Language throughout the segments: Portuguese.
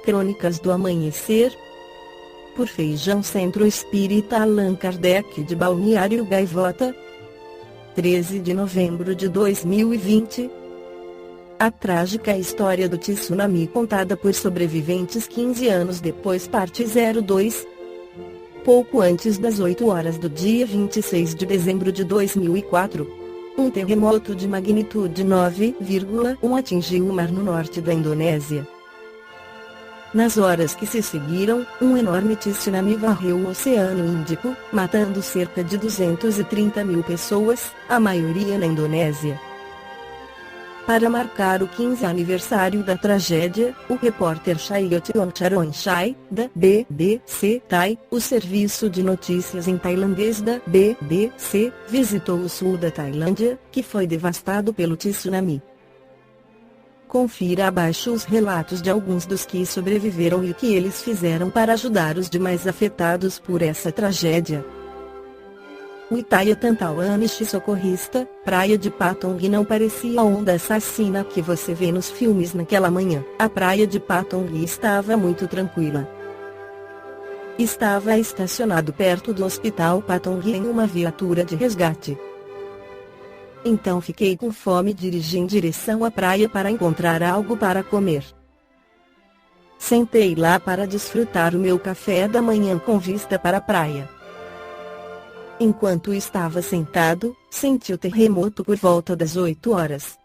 Crônicas do Amanhecer, por Feijão Centro Espírita Allan Kardec de Balneário Gaivota, 13 de novembro de 2020. A trágica história do tsunami contada por sobreviventes 15 anos depois, parte 02. Pouco antes das 8 horas do dia 26 de dezembro de 2004, um terremoto de magnitude 9,1 atingiu o mar no norte da Indonésia. Nas horas que se seguiram, um enorme tsunami varreu o Oceano Índico, matando cerca de 230 mil pessoas, a maioria na Indonésia. Para marcar o 15º aniversário da tragédia, o repórter Chayoteon Charoenchai, da BBC Thai, o serviço de notícias em tailandês da BBC, visitou o sul da Tailândia, que foi devastado pelo tsunami. Confira abaixo os relatos de alguns dos que sobreviveram e o que eles fizeram para ajudar os demais afetados por essa tragédia. O Itaia Tantauanishi socorrista, praia de Patong, não parecia a onda assassina que você vê nos filmes naquela manhã. A praia de Patong estava muito tranquila. Estava estacionado perto do hospital Patong em uma viatura de resgate. Então fiquei com fome e dirigi em direção à praia para encontrar algo para comer. Sentei lá para desfrutar o meu café da manhã com vista para a praia. Enquanto estava sentado, senti o terremoto por volta das 8 horas.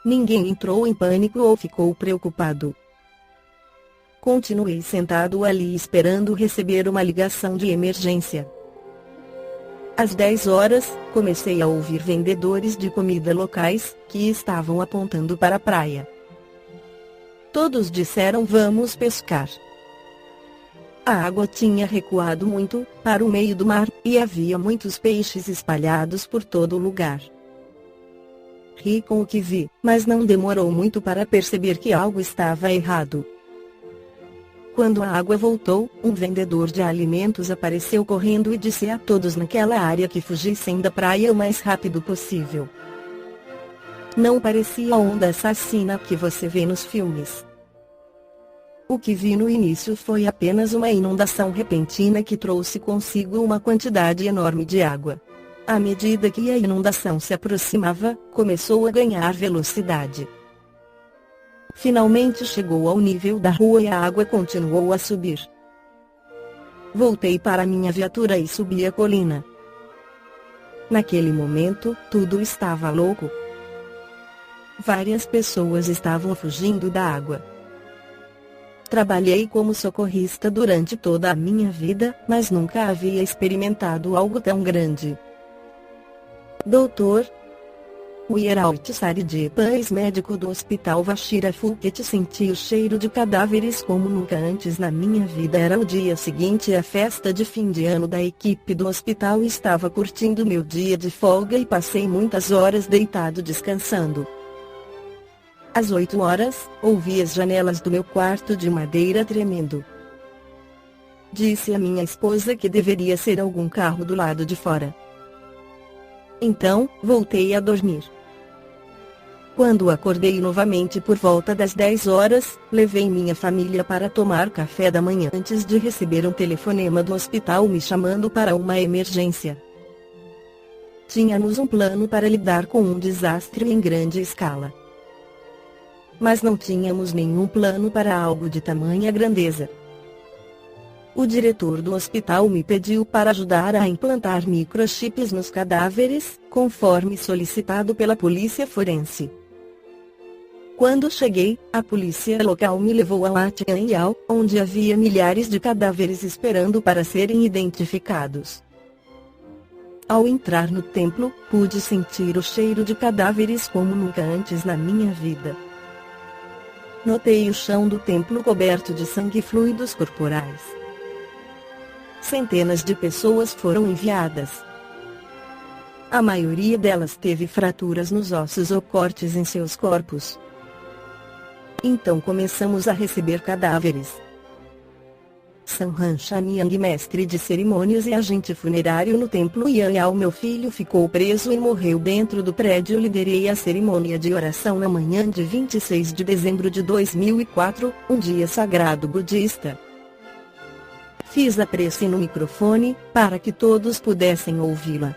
Ninguém entrou em pânico ou ficou preocupado. Continuei sentado ali esperando receber uma ligação de emergência. Às 10 horas, comecei a ouvir vendedores de comida locais, que estavam apontando para a praia. Todos disseram: vamos pescar. A água tinha recuado muito, para o meio do mar, e havia muitos peixes espalhados por todo o lugar. Ri com o que vi, mas não demorou muito para perceber que algo estava errado. Quando a água voltou, um vendedor de alimentos apareceu correndo e disse a todos naquela área que fugissem da praia o mais rápido possível. Não parecia a onda assassina que você vê nos filmes. O que vi no início foi apenas uma inundação repentina que trouxe consigo uma quantidade enorme de água. À medida que a inundação se aproximava, começou a ganhar velocidade. Finalmente chegou ao nível da rua e a água continuou a subir. Voltei para minha viatura e subi a colina. Naquele momento, tudo estava louco. Várias pessoas estavam fugindo da água. Trabalhei como socorrista durante toda a minha vida, mas nunca havia experimentado algo tão grande. Dr. Wieralt Sarijepa, ex-médico do Hospital Vashira Phuket, senti o cheiro de cadáveres como nunca antes na minha vida. Era o dia seguinte à festa de fim de ano da equipe do hospital e estava curtindo meu dia de folga e passei muitas horas deitado descansando. Às 8 horas, ouvi as janelas do meu quarto de madeira tremendo. Disse à minha esposa que deveria ser algum carro do lado de fora. Então, voltei a dormir. Quando acordei novamente por volta das 10 horas, levei minha família para tomar café da manhã antes de receber um telefonema do hospital me chamando para uma emergência. Tínhamos um plano para lidar com um desastre em grande escala. Mas não tínhamos nenhum plano para algo de tamanha grandeza. O diretor do hospital me pediu para ajudar a implantar microchips nos cadáveres, conforme solicitado pela polícia forense. Quando cheguei, a polícia local me levou a Latianyao, onde havia milhares de cadáveres esperando para serem identificados. Ao entrar no templo, pude sentir o cheiro de cadáveres como nunca antes na minha vida. Notei o chão do templo coberto de sangue e fluidos corporais. Centenas de pessoas foram enviadas. A maioria delas teve fraturas nos ossos ou cortes em seus corpos. Então começamos a receber cadáveres. Sanhan Shanyang, mestre de cerimônias e agente funerário no templo Yanyao. Meu filho ficou preso e morreu dentro do prédio. Liderei a cerimônia de oração na manhã de 26 de dezembro de 2004, um dia sagrado budista. Fiz a prece no microfone, para que todos pudessem ouvi-la.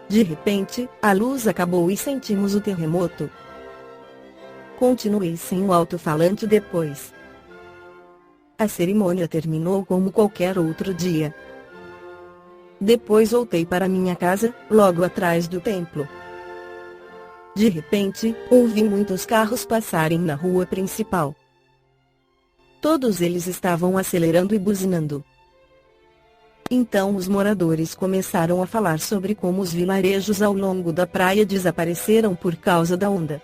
De repente, a luz acabou e sentimos o terremoto. Continuei sem o alto-falante depois. A cerimônia terminou como qualquer outro dia. Depois voltei para minha casa, logo atrás do templo. De repente, ouvi muitos carros passarem na rua principal. Todos eles estavam acelerando e buzinando. Então os moradores começaram a falar sobre como os vilarejos ao longo da praia desapareceram por causa da onda.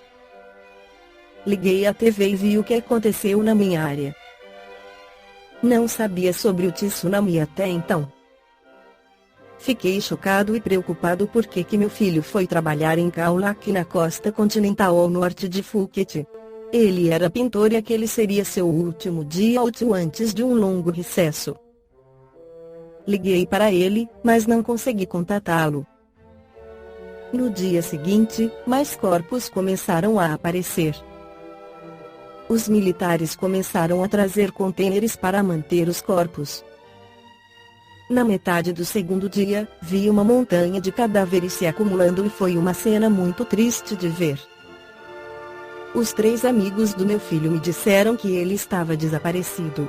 Liguei a TV e vi o que aconteceu na minha área. Não sabia sobre o tsunami até então. Fiquei chocado e preocupado porque meu filho foi trabalhar em Kaulak, na costa continental ao norte de Phuket. Ele era pintor e aquele seria seu último dia útil antes de um longo recesso. Liguei para ele, mas não consegui contatá-lo. No dia seguinte, mais corpos começaram a aparecer. Os militares começaram a trazer contêineres para manter os corpos. Na metade do segundo dia, vi uma montanha de cadáveres se acumulando e foi uma cena muito triste de ver. Os 3 amigos do meu filho me disseram que ele estava desaparecido.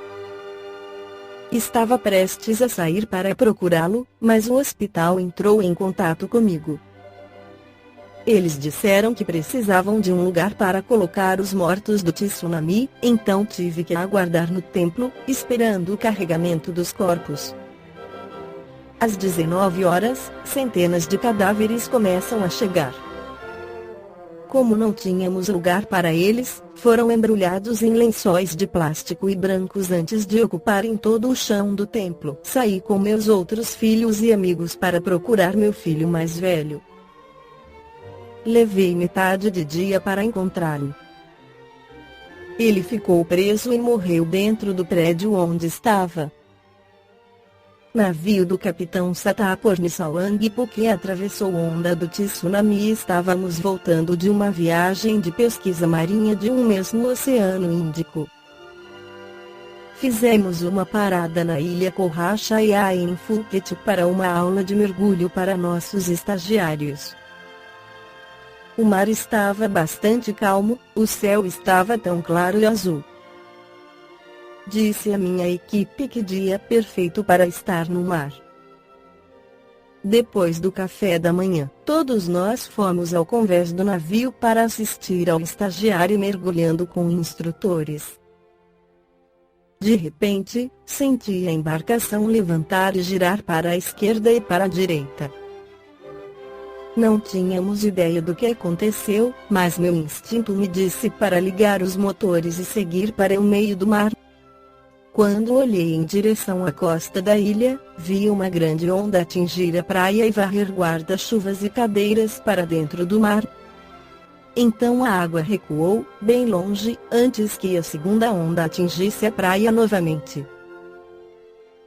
Estava prestes a sair para procurá-lo, mas o hospital entrou em contato comigo. Eles disseram que precisavam de um lugar para colocar os mortos do tsunami, então tive que aguardar no templo, esperando o carregamento dos corpos. Às 19 horas, centenas de cadáveres começam a chegar. Como não tínhamos lugar para eles, foram embrulhados em lençóis de plástico e brancos antes de ocuparem todo o chão do templo. Saí com meus outros filhos e amigos para procurar meu filho mais velho. Levei metade de dia para encontrá-lo. Ele ficou preso e morreu dentro do prédio onde estava. Navio do capitão Satapurni Sawangpo que atravessou onda do tsunami e estávamos voltando de uma viagem de pesquisa marinha de um mês no Oceano Índico. Fizemos uma parada na ilha Korrachaya em Phuket para uma aula de mergulho para nossos estagiários. O mar estava bastante calmo, o céu estava tão claro e azul. Disse à minha equipe que dia perfeito para estar no mar. Depois do café da manhã, todos nós fomos ao convés do navio para assistir ao estagiário mergulhando com instrutores. De repente, senti a embarcação levantar e girar para a esquerda e para a direita. Não tínhamos ideia do que aconteceu, mas meu instinto me disse para ligar os motores e seguir para o meio do mar. Quando olhei em direção à costa da ilha, vi uma grande onda atingir a praia e varrer guarda-chuvas e cadeiras para dentro do mar. Então a água recuou, bem longe, antes que a segunda onda atingisse a praia novamente.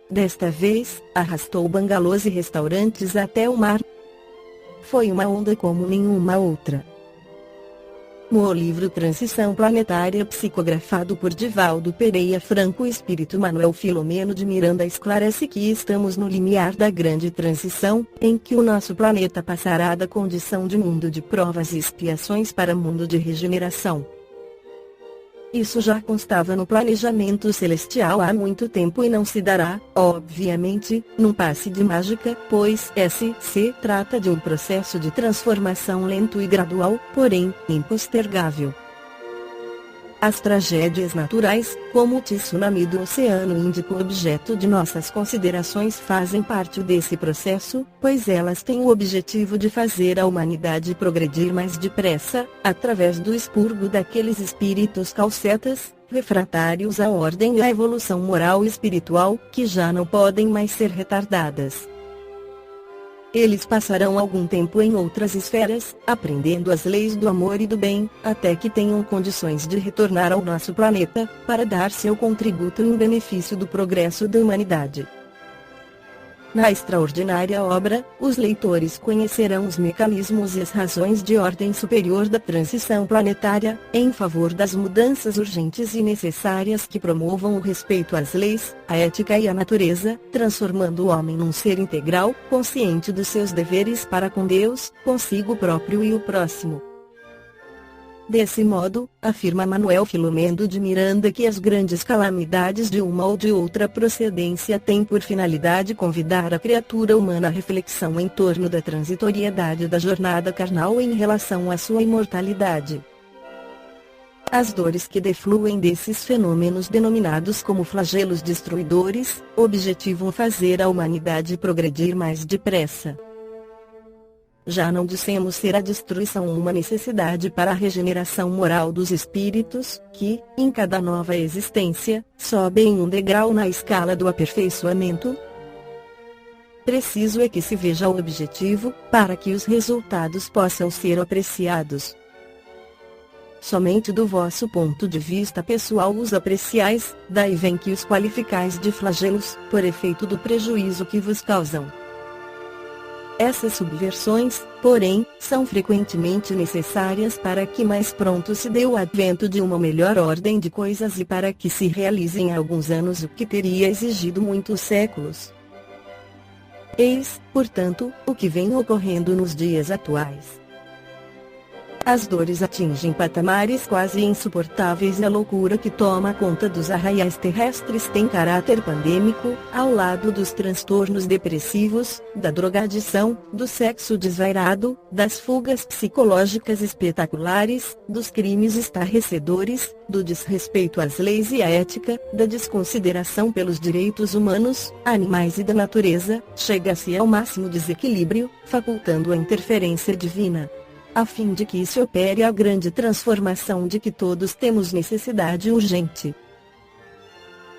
Desta vez, arrastou bangalôs e restaurantes até o mar. Foi uma onda como nenhuma outra. No livro Transição Planetária psicografado por Divaldo Pereira Franco, o espírito Manuel Filomeno de Miranda esclarece que estamos no limiar da grande transição, em que o nosso planeta passará da condição de mundo de provas e expiações para mundo de regeneração. Isso já constava no planejamento celestial há muito tempo e não se dará, obviamente, num passe de mágica, pois se trata de um processo de transformação lento e gradual, porém, impostergável. As tragédias naturais, como o tsunami do Oceano Índico, objeto de nossas considerações, fazem parte desse processo, pois elas têm o objetivo de fazer a humanidade progredir mais depressa, através do expurgo daqueles espíritos calcetas, refratários à ordem e à evolução moral e espiritual, que já não podem mais ser retardadas. Eles passarão algum tempo em outras esferas, aprendendo as leis do amor e do bem, até que tenham condições de retornar ao nosso planeta, para dar seu contributo em benefício do progresso da humanidade. Na extraordinária obra, os leitores conhecerão os mecanismos e as razões de ordem superior da transição planetária, em favor das mudanças urgentes e necessárias que promovam o respeito às leis, a ética e a natureza, transformando o homem num ser integral, consciente dos seus deveres para com Deus, consigo próprio e o próximo. Desse modo, afirma Manuel Filomeno de Miranda que as grandes calamidades de uma ou de outra procedência têm por finalidade convidar a criatura humana à reflexão em torno da transitoriedade da jornada carnal em relação à sua imortalidade. As dores que defluem desses fenômenos denominados como flagelos destruidores, objetivam fazer a humanidade progredir mais depressa. Já não dissemos ser a destruição uma necessidade para a regeneração moral dos espíritos, que, em cada nova existência, sobem um degrau na escala do aperfeiçoamento? Preciso é que se veja o objetivo, para que os resultados possam ser apreciados. Somente do vosso ponto de vista pessoal os apreciais, daí vem que os qualificais de flagelos, por efeito do prejuízo que vos causam. Essas subversões, porém, são frequentemente necessárias para que mais pronto se dê o advento de uma melhor ordem de coisas e para que se realize em alguns anos o que teria exigido muitos séculos. Eis, portanto, o que vem ocorrendo nos dias atuais. As dores atingem patamares quase insuportáveis e a loucura que toma conta dos arraiais terrestres tem caráter pandêmico, ao lado dos transtornos depressivos, da drogadição, do sexo desvairado, das fugas psicológicas espetaculares, dos crimes estarrecedores, do desrespeito às leis e à ética, da desconsideração pelos direitos humanos, animais e da natureza, chega-se ao máximo desequilíbrio, facultando a interferência divina, a fim de que se opere a grande transformação de que todos temos necessidade urgente.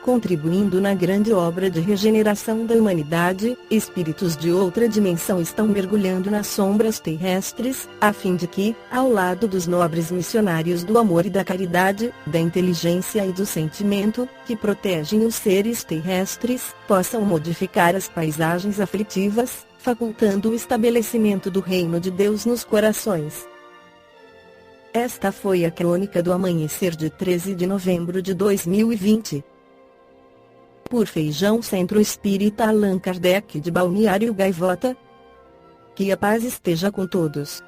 Contribuindo na grande obra de regeneração da humanidade, espíritos de outra dimensão estão mergulhando nas sombras terrestres, a fim de que, ao lado dos nobres missionários do amor e da caridade, da inteligência e do sentimento, que protegem os seres terrestres, possam modificar as paisagens aflitivas, facultando o estabelecimento do reino de Deus nos corações. Esta foi a crônica do amanhecer de 13 de novembro de 2020. Por Feijão Centro Espírita Allan Kardec de Balneário Gaivota. Que a paz esteja com todos.